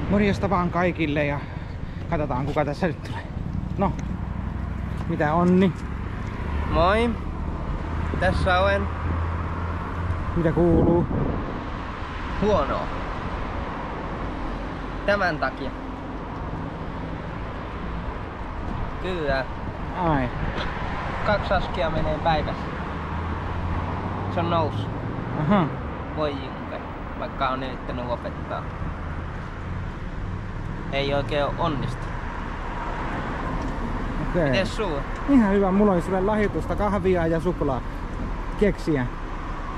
Morjesta vaan kaikille ja katsotaan kuka tässä nyt tulee. No, mitä Onni? Moi, tässä olen. Mitä kuuluu? Huonoa. Tämän takia. Kyllä. Ai. 2 askia menee päivässä. Se on noussut. Aha. Voi jumpe, vaikka on yrittänyt lopettaa. Ei oikein ole onnistunut. Okei. Mites sulla? Ihan hyvä, mulla oli sulle lahjoitusta kahvia ja suklaa. Keksiä.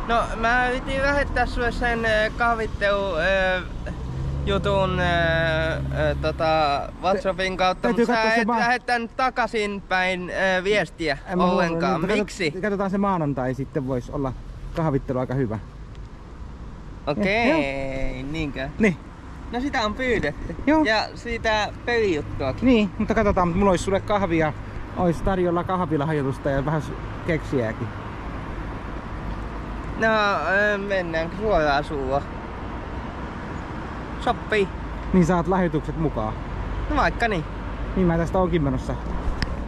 No mä yritin lähettää sulle sen kahvittelu jutun WhatsAppin kautta, mutta sä et lähettänyt takaisin päin viestiä ollenkaan. Miksi? Katsotaan se maanantai, sitten voisi olla kahvittelu aika hyvä. Okei, niinkö? Niin. No sitä on pyydetty. Joo. Ja siitä pelijuttuakin. Niin, mutta katsotaan, mulla olisi sulle kahvia, olisi tarjolla kahvilahjoitusta ja vähän keksiääkin. No, mennäänkö suoraan sulla? Sopii. Niin saat lahjoitukset mukaan. No vaikka niin. Niin mä tästä onkin menossa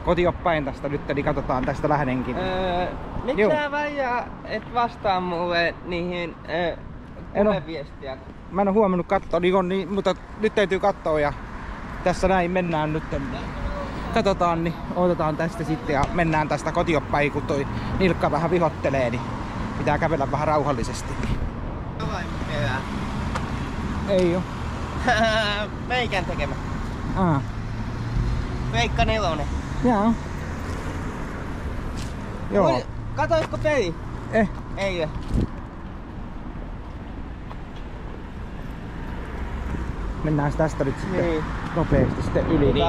kotioppäin tästä nyt, eli katsotaan tästä lähdenkin. Miksi sä Vaija et vastaa mulle niihin puheviestiä? Mä en oo huomannut katsoa, niin, mutta nyt täytyy katsoa ja tässä näin mennään nyt. Katsotaan, niin otetaan tästä sitten ja mennään tästä kotioppäin, kun toi nilkka vähän vihottelee, niin pitää kävellä vähän rauhallisesti. Ei oo. Meikän tekemä. Aa. Veikka 4. Jaa. Joo. Katoitko peli? Ei. Mennään tästä nyt sitten nopeasti sitten yli.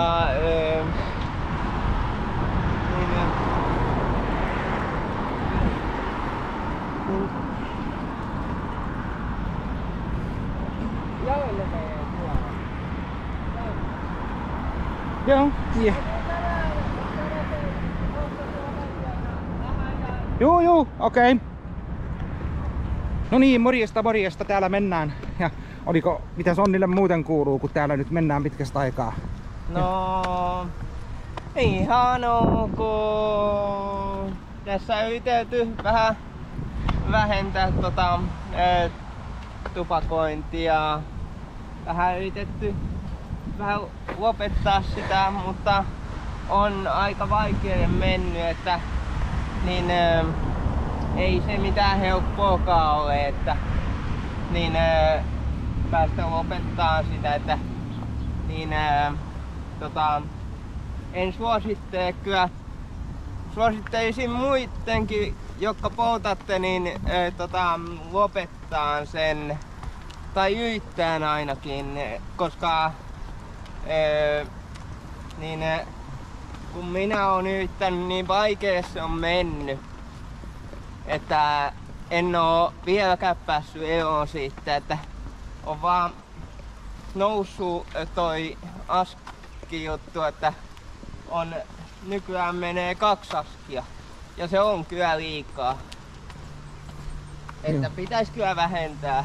Joo, yeah. Joo, okei. Okay. No niin, morjesta, täällä mennään. Ja oliko, mitä Sonnille muuten kuuluu, kun täällä nyt mennään pitkästä aikaa? No, ihan ok. Tässä on yritelty vähän vähentää tupakointia. Vähän yritetty vähän lopettaa sitä, mutta on aika vaikea mennyt, että niin ei se mitään helppoakaan ole, että niin päästä lopettaa sitä, että niin en suosittele kyllä. Suosittelisin muidenkin, jotka poltatte, niin lopettaa sen tai yrittään ainakin, koska niin kun minä oon yrittänyt, niin vaikea se on mennyt, että en oo vieläkään päässyt eroon siitä, että on vaan noussut toi askijuttu, että on nykyään menee 2 askia ja se on kyllä liikaa, että pitäisi kyllä vähentää,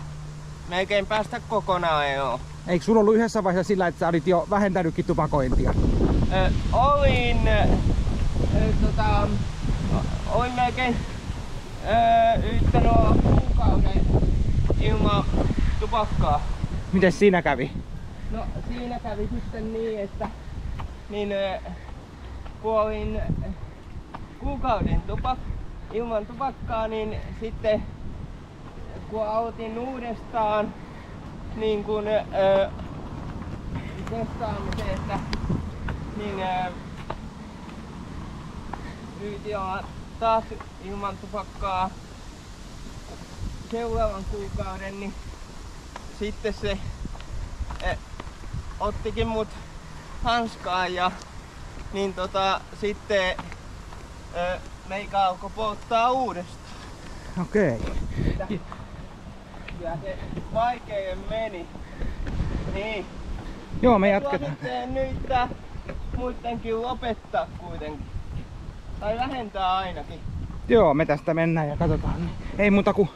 melkein päästä kokonaan eroon. Eikö sulla ollut yhdessä vaiheessa sillä, että sä olit jo vähentänytkin tupakointia? Olin melkein yrittänyt kuukauden ilman tupakkaa. Mites siinä kävi? No siinä kävi sitten niin, että niin, kun olin kuukauden ilman tupakkaa, niin sitten kun aloitin uudestaan niin kun testaamisen, että niin yritin olla taas ilman tupakkaa seuraavan kuukauden, niin sitten se ottikin mut hanskaan ja niin sitten meikä alkoi polttaa uudestaan. Okei. Kyllä se vaikein meni. Niin. Joo, me jatketaan. Suosittelen nyt muidenkin lopettaa kuitenkin. Tai vähentää ainakin. Joo, me tästä mennään ja katsotaan. Ei muuta kuin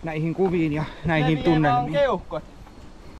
näihin kuviin ja näihin tunnelmiin. Keuhkot.